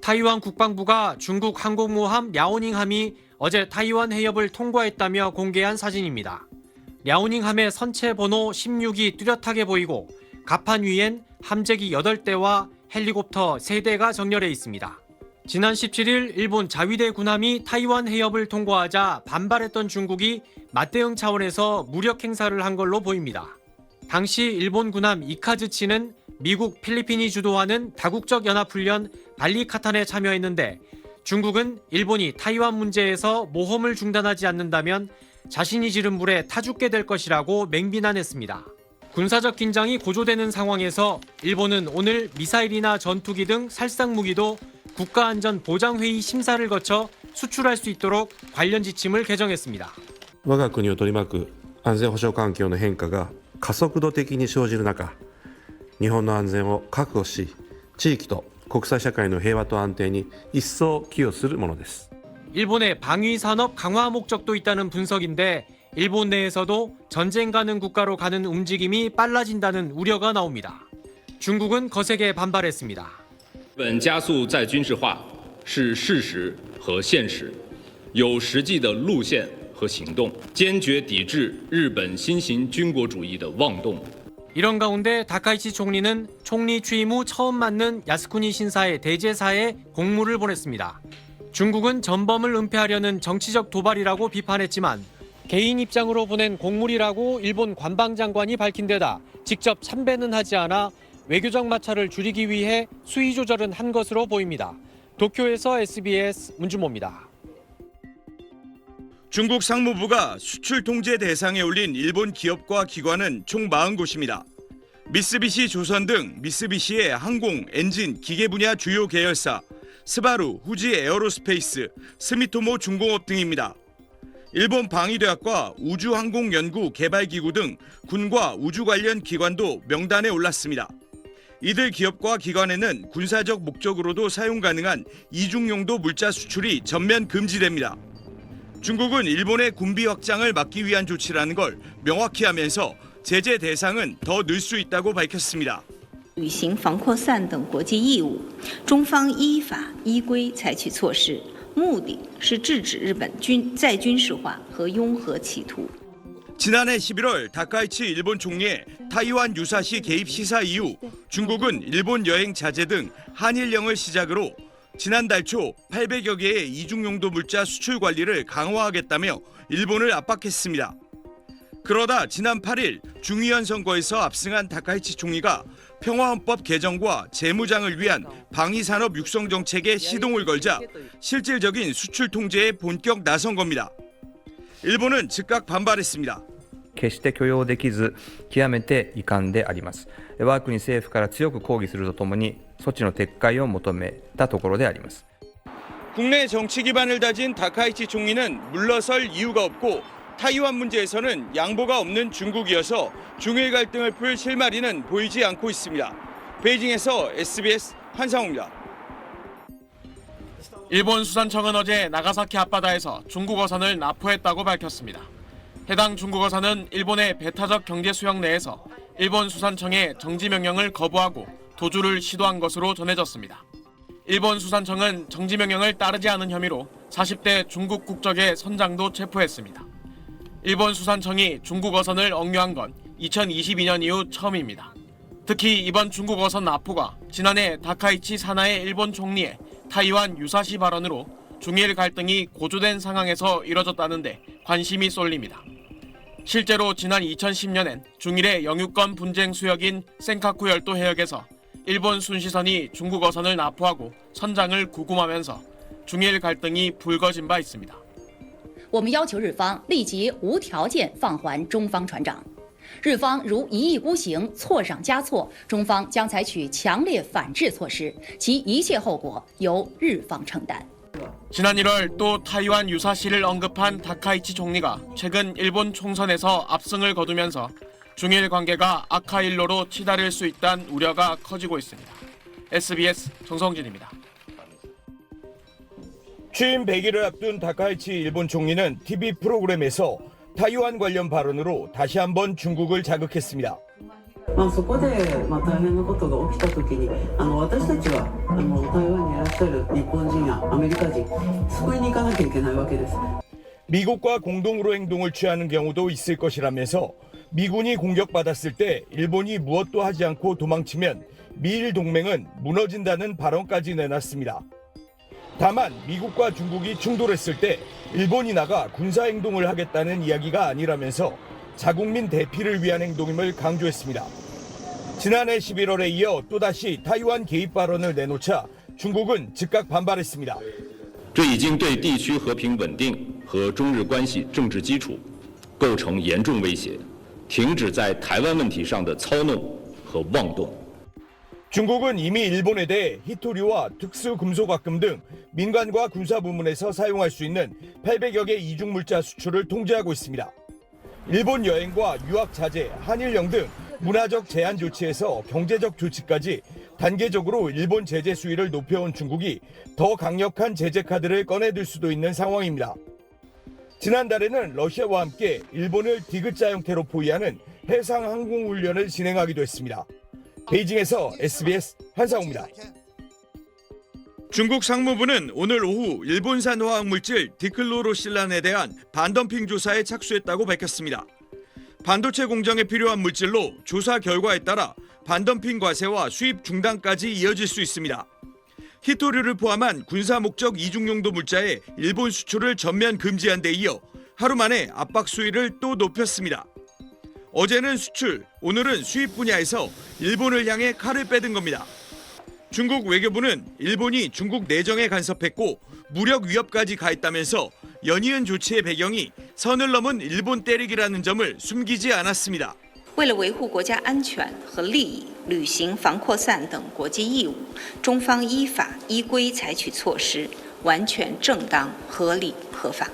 타이완 국방부가 중국 항공모함 랴오닝함이 어제 타이완 해협을 통과했다며 공개한 사진입니다. 랴오닝함의 선체 번호 16이 뚜렷하게 보이고 갑판 위엔 함재기 8대와 헬리콥터 3대가 정렬해 있습니다. 지난 17일 일본 자위대 군함이 타이완 해협을 통과하자 반발했던 중국이 맞대응 차원에서 무력 행사를 한 걸로 보입니다. 당시 일본 군함 이카즈치는 미국, 필리핀이 주도하는 다국적 연합훈련 발리카탄에 참여했는데 중국은 일본이 타이완 문제에서 모험을 중단하지 않는다면 자신이 지른 물에 타죽게 될 것이라고 맹비난했습니다. 군사적 긴장이 고조되는 상황에서 일본은 오늘 미사일이나 전투기 등 살상무기도 국가안전보장회의 심사를 거쳐 수출할 수 있도록 관련 지침을 개정했습니다. 我が国を取り巻く安全保障環境の変化が加速度的に生じる中、日本の安全を確保し、地域と国際社会の平和と安定に一層寄与するものです。 일본의 방위 산업 강화 목적도 있다는 분석인데 일본 내에서도 전쟁 가는 국가로 가는 움직임이 빨라진다는 우려가 나옵니다. 중국은 거세게 반발했습니다. 日本加速再军事化是事实和现实，有实际的路线和行动，坚决抵制日本新型军国主义的妄动。 이런 가운데 다카이치 총리는 총리 취임 후 처음 맞는 야스쿠니 신사의 대제사에 공물을 보냈습니다. 중국은 전범을 은폐하려는 정치적 도발이라고 비판했지만 개인 입장으로 보낸 공물이라고 일본 관방장관이 밝힌 데다 직접 참배는 하지 않아 외교적 마찰을 줄이기 위해 수위 조절은 한 것으로 보입니다. 도쿄에서 SBS 문주모입니다. 중국 상무부가 수출 통제 대상에 올린 일본 기업과 기관은 총 40곳입니다. 미쓰비시 조선 등 미쓰비시의 항공, 엔진, 기계 분야 주요 계열사, 스바루, 후지 에어로스페이스, 스미토모 중공업 등입니다. 일본 방위대학과 우주항공연구개발기구 등 군과 우주 관련 기관도 명단에 올랐습니다. 이들 기업과 기관에는 군사적 목적으로도 사용 가능한 이중용도 물자 수출이 전면 금지됩니다. 중국은 일본의 군비 확장을 막기 위한 조치라는 걸 명확히 하면서 제재 대상은 더 늘 수 있다고 밝혔습니다. 履行防扩散等国际义务，中方依法依规采取措施，目的是制止日本再军事化和拥核企图。 지난해 11월 다카이치 일본 총리의 타이완 유사시 개입 시사 이후 중국은 일본 여행 자제 등 한일령을 시작으로 지난달 초 800여 개의 이중용도 물자 수출 관리를 강화하겠다며 일본을 압박했습니다. 그러다 지난 8일 중의원 선거에서 압승한 다카이치 총리가 평화헌법 개정과 재무장을 위한 방위산업 육성 정책에 시동을 걸자 실질적인 수출 통제에 본격 나선 겁니다. 일본은 즉각 반발했습니다. 決して許容できず、極めて遺憾であります。我が国政府から強く抗議するとともに、措置の撤回を求めたところであります。 국내 정치 기반을 다진 다카이치 총리는 물러설 이유가 없고 타이완 문제에서는 양보가 없는 중국이어서 중일 갈등을 풀 실마리는 보이지 않고 있습니다. 베이징에서 SBS 한상우입니다. 일본 수산청은 어제 나가사키 앞바다에서 중국 어선을 납포했다고 밝혔습니다. 해당 중국 어선은 일본의 배타적 경제 수역 내에서 일본 수산청의 정지 명령을 거부하고 도주를 시도한 것으로 전해졌습니다. 일본 수산청은 정지 명령을 따르지 않은 혐의로 40대 중국 국적의 선장도 체포했습니다. 일본 수산청이 중국 어선을 억류한 건 2022년 이후 처음입니다. 특히 이번 중국 어선 납포가 지난해 다카이치 사나의 일본 총리의 타이완 유사시 발언으로 중일 갈등이 고조된 상황에서 이뤄졌다는데 관심이 쏠립니다. 실제로 지난 2010년엔 중일의 영유권 분쟁 수역인 센카쿠 열도 해역에서 일본 순시선이 중국 어선을 납포하고 선장을 구금하면서 중일 갈등이 불거진 바 있습니다. 我们要求日方立即无条件放还中方船长，日方如一意孤行、错上加错，中方将采取强烈反制措施，其一切后果由日方承担。 지난 1월 또 타이완 유사시를 언급한 다카이치 총리가 최근 일본 총선에서 압승을 거두면서 중일 관계가 악화일로로 치달을 수 있다는 우려가 커지고 있습니다. SBS 정성진입니다. 취임 100일을 앞둔 다카이치 일본 총리는 TV 프로그램에서 타이완 관련 발언으로 다시 한번 중국을 자극했습니다. そこで大変なことが起きたときに私たちは台湾にいらっしゃる日本人やアメリカ人救いに行かなきゃいけないわけです。 미국과 공동으로 행동을 취하는 경우도 있을 것이라면서 미군이 공격받았을 때 일본이 무엇도 하지 않고 도망치면 미일 동맹은 무너진다는 발언까지 내놨습니다. 다만 미국과 중국이 충돌했을 때 일본이 나가 군사행동을 하겠다는 이야기가 아니라면서 자국민 대피를 위한 행동임을 강조했습니다. 지난해 11월에 이어 또다시 타이완 개입 발언을 내놓자 중국은 즉각 반발했습니다. 这已经对地区和平稳定和中日关系政治基础构成严重威胁，停止在台湾问题上的操弄和妄动。 중국은 이미 일본에 대해 히토류와 특수금속화금 등 민간과 군사 부문에서 사용할 수 있는 800여 개 이중물자 수출을 통제하고 있습니다. 일본 여행과 유학 자제, 한일령 등 문화적 제한 조치에서 경제적 조치까지 단계적으로 일본 제재 수위를 높여온 중국이 더 강력한 제재 카드를 꺼내들 수도 있는 상황입니다. 지난달에는 러시아와 함께 일본을 디귿자 형태로 포위하는 해상 항공 훈련을 진행하기도 했습니다. 베이징에서 SBS 한상우입니다. 중국 상무부는 오늘 오후 일본산 화학물질 디클로로실란에 대한 반덤핑 조사에 착수했다고 밝혔습니다. 반도체 공정에 필요한 물질로 조사 결과에 따라 반덤핑 과세와 수입 중단까지 이어질 수 있습니다. 히토류를 포함한 군사 목적 이중용도 물자의 일본 수출을 전면 금지한 데 이어 하루 만에 압박 수위를 또 높였습니다. 어제는 수출, 오늘은 수입 분야에서 일본을 향해 칼을 빼든 겁니다. 중국 외교부는 일본이 중국 내정에 간섭했고 무력 위협까지 가했다면서 연이은 조치의 배경이 선을 넘은 일본 때리기라는 점을 숨기지 않았습니다. 为了维护国家安全和利益，履行防扩散等国际义务，中方依法依规采取措施，完全正当、合理、合法。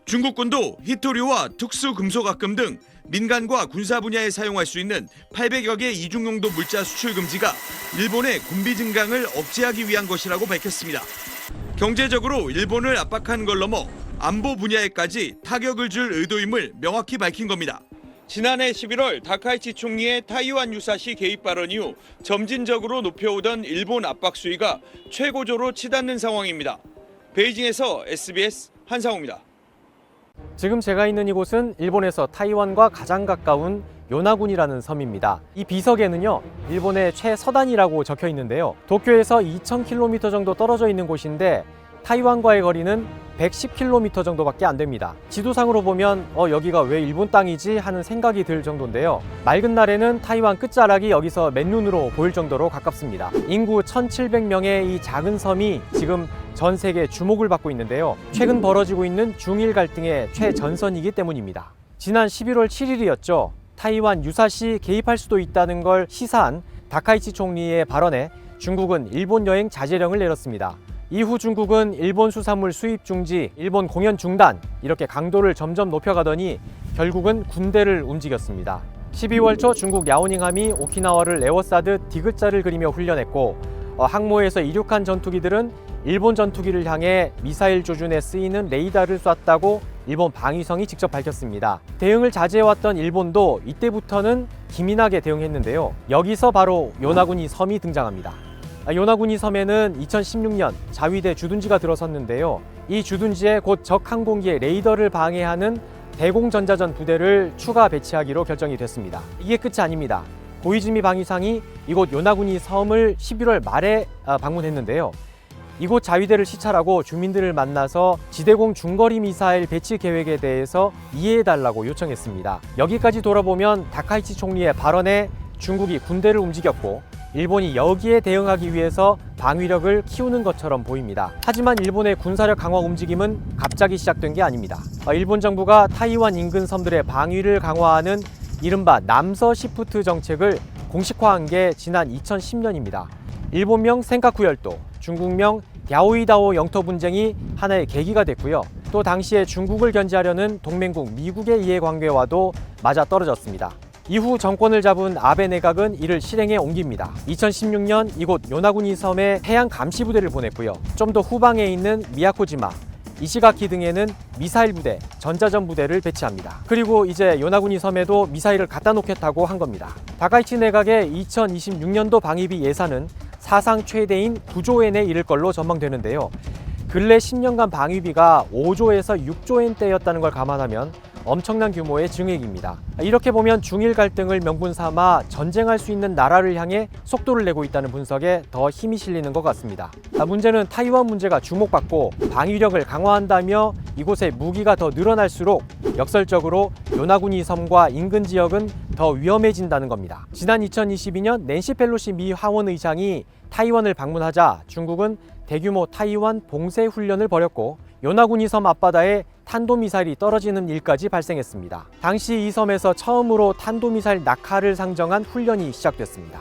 중국군도 히토류와 특수금속화금 등 민간과 군사 분야에 사용할 수 있는 800여 개 이중용도 물자 수출 금지가 일본의 군비 증강을 억제하기 위한 것이라고 밝혔습니다. 경제적으로 일본을 압박하는 걸 넘어 안보 분야에까지 타격을 줄 의도임을 명확히 밝힌 겁니다. 지난해 11월 다카이치 총리의 타이완 유사시 개입 발언 이후 점진적으로 높여오던 일본 압박 수위가 최고조로 치닫는 상황입니다. 베이징에서 SBS 한상우입니다. 지금 제가 있는 이곳은 일본에서 타이완과 가장 가까운 요나군이라는 섬입니다. 이 비석에는요, 일본의 최서단이라고 적혀 있는데요. 도쿄에서 2,000km 정도 떨어져 있는 곳인데 타이완과의 거리는 110km 정도밖에 안 됩니다. 지도상으로 보면 여기가 왜 일본 땅이지 하는 생각이 들 정도인데요. 맑은 날에는 타이완 끝자락이 여기서 맨눈으로 보일 정도로 가깝습니다. 인구 1,700명의 이 작은 섬이 지금 전 세계 주목을 받고 있는데요. 최근 벌어지고 있는 중일 갈등의 최전선이기 때문입니다. 지난 11월 7일이었죠. 타이완 유사시 개입할 수도 있다는 걸 시사한 다카이치 총리의 발언에 중국은 일본 여행 자제령을 내렸습니다. 이후 중국은 일본 수산물 수입 중지, 일본 공연 중단 이렇게 강도를 점점 높여가더니 결국은 군대를 움직였습니다. 12월 초 중국 야오닝함이 오키나와를 에워싸듯 디귿자를 그리며 훈련했고 항모에서 이륙한 전투기들은 일본 전투기를 향해 미사일 조준에 쓰이는 레이더를 쐈다고 일본 방위성이 직접 밝혔습니다. 대응을 자제해왔던 일본도 이때부터는 기민하게 대응했는데요. 여기서 바로 요나구니 섬이 등장합니다. 요나구니 섬에는 2016년 자위대 주둔지가 들어섰는데요. 이 주둔지에 곧 적 항공기의 레이더를 방해하는 대공전자전 부대를 추가 배치하기로 결정이 됐습니다. 이게 끝이 아닙니다. 고이즈미 방위상이 이곳 요나구니 섬을 11월 말에 방문했는데요. 이곳 자위대를 시찰하고 주민들을 만나서 지대공 중거리 미사일 배치 계획에 대해서 이해해달라고 요청했습니다. 여기까지 돌아보면 다카이치 총리의 발언에 중국이 군대를 움직였고 일본이 여기에 대응하기 위해서 방위력을 키우는 것처럼 보입니다. 하지만 일본의 군사력 강화 움직임은 갑자기 시작된 게 아닙니다. 일본 정부가 타이완 인근 섬들의 방위를 강화하는 이른바 남서 시프트 정책을 공식화한 게 지난 2010년입니다. 일본명 센카쿠 열도, 중국명 갸오이다오 영토 분쟁이 하나의 계기가 됐고요. 또 당시에 중국을 견제하려는 동맹국 미국의 이해관계와도 맞아떨어졌습니다. 이후 정권을 잡은 아베 내각은 이를 실행에 옮깁니다. 2016년 이곳 요나구니 섬에 해양 감시 부대를 보냈고요. 좀 더 후방에 있는 미야코지마, 이시가키 등에는 미사일 부대, 전자전 부대를 배치합니다. 그리고 이제 요나구니 섬에도 미사일을 갖다 놓겠다고 한 겁니다. 다카이치 내각의 2026년도 방위비 예산은 사상 최대인 9조엔에 이를 걸로 전망되는데요. 근래 10년간 방위비가 5조에서 6조 엔대였다는 걸 감안하면 엄청난 규모의 증액입니다. 이렇게 보면 중일 갈등을 명분 삼아 전쟁할 수 있는 나라를 향해 속도를 내고 있다는 분석에 더 힘이 실리는 것 같습니다. 문제는 타이완 문제가 주목받고 방위력을 강화한다며 이곳에 무기가 더 늘어날수록 역설적으로 요나구니 섬과 인근 지역은 더 위험해진다는 겁니다. 지난 2022년 낸시 펠로시 미 하원 의장이 타이완을 방문하자 중국은 대규모 타이완 봉쇄 훈련을 벌였고 요나구니 섬 앞바다에 탄도미사일이 떨어지는 일까지 발생했습니다. 당시 이 섬에서 처음으로 탄도미사일 낙하를 상정한 훈련이 시작됐습니다.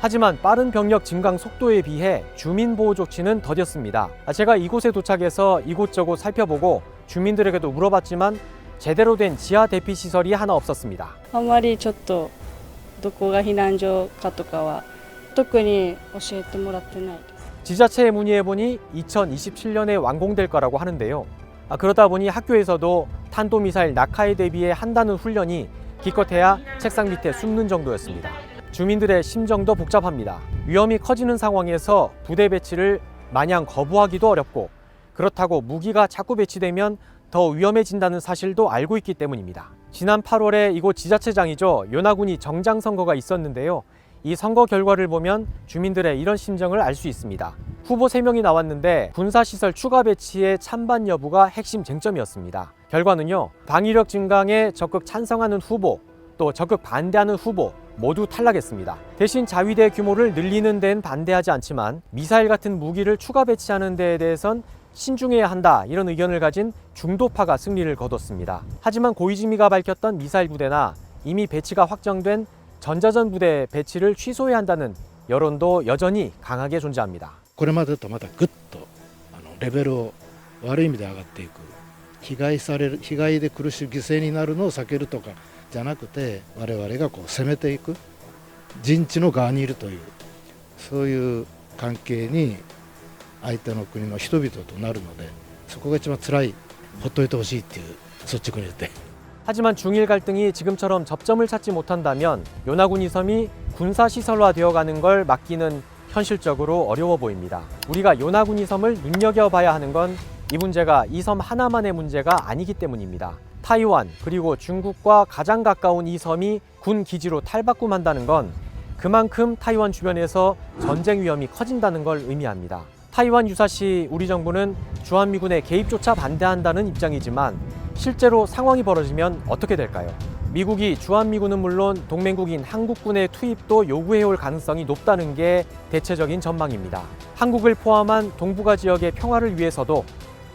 하지만 빠른 병력 증강 속도에 비해 주민 보호 조치는 더뎠습니다. 제가 이곳에 도착해서 이곳저곳 살펴보고 주민들에게도 물어봤지만 제대로 된 지하 대피 시설이 하나 없었습니다. あまりちょっとどこが避難所かとかは特に教えてもらってないです。 지자체에 문의해보니 2027년에 완공될 거라고 하는데요. 그러다 보니 학교에서도 탄도미사일 낙하에 대비해 한다는 훈련이 기껏해야 책상 밑에 숨는 정도였습니다. 주민들의 심정도 복잡합니다. 위험이 커지는 상황에서 부대 배치를 마냥 거부하기도 어렵고 그렇다고 무기가 자꾸 배치되면 더 위험해진다는 사실도 알고 있기 때문입니다. 지난 8월에 이곳 지자체장이죠. 요나구니 정장 선거가 있었는데요. 이 선거 결과를 보면 주민들의 이런 심정을 알 수 있습니다. 후보 3명이 나왔는데 군사시설 추가 배치의 찬반 여부가 핵심 쟁점이었습니다. 결과는요. 방위력 증강에 적극 찬성하는 후보, 또 적극 반대하는 후보 모두 탈락했습니다. 대신 자위대 규모를 늘리는 데는 반대하지 않지만 미사일 같은 무기를 추가 배치하는 데에 대해선 신중해야 한다 이런 의견을 가진 중도파가 승리를 거뒀습니다. 하지만 고이즈미가 밝혔던 미사일 부대나 이미 배치가 확정된 전자전 부대 배치를 취소해야 한다는 여론도 여전히 강하게 존재합니다. これまでとまたぐっとレベルを悪い意味で上がっていく被害で苦しい犠牲になるのを避けるとかじゃなくて我々がこう攻めていく陣地の側にいるというそういう関係に相手の国の人々となるのでそこが一番辛いほっといてほしいっていう率直に言って 하지만 중일 갈등이 지금처럼 접점을 찾지 못한다면 요나구니 섬이 군사시설화 되어가는 걸 막기는 현실적으로 어려워 보입니다. 우리가 요나구니 섬을 눈여겨봐야 하는 건 이 문제가 이 섬 하나만의 문제가 아니기 때문입니다. 타이완 그리고 중국과 가장 가까운 이 섬이 군 기지로 탈바꿈한다는 건 그만큼 타이완 주변에서 전쟁 위험이 커진다는 걸 의미합니다. 타이완 유사시 우리 정부는 주한미군의 개입조차 반대한다는 입장이지만 실제로 상황이 벌어지면 어떻게 될까요? 미국이 주한미군은 물론 동맹국인 한국군의 투입도 요구해올 가능성이 높다는 게 대체적인 전망입니다. 한국을 포함한 동북아 지역의 평화를 위해서도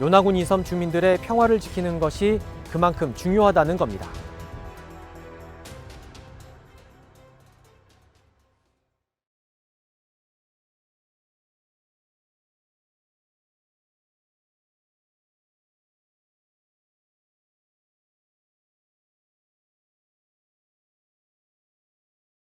요나구니 섬 주민들의 평화를 지키는 것이 그만큼 중요하다는 겁니다.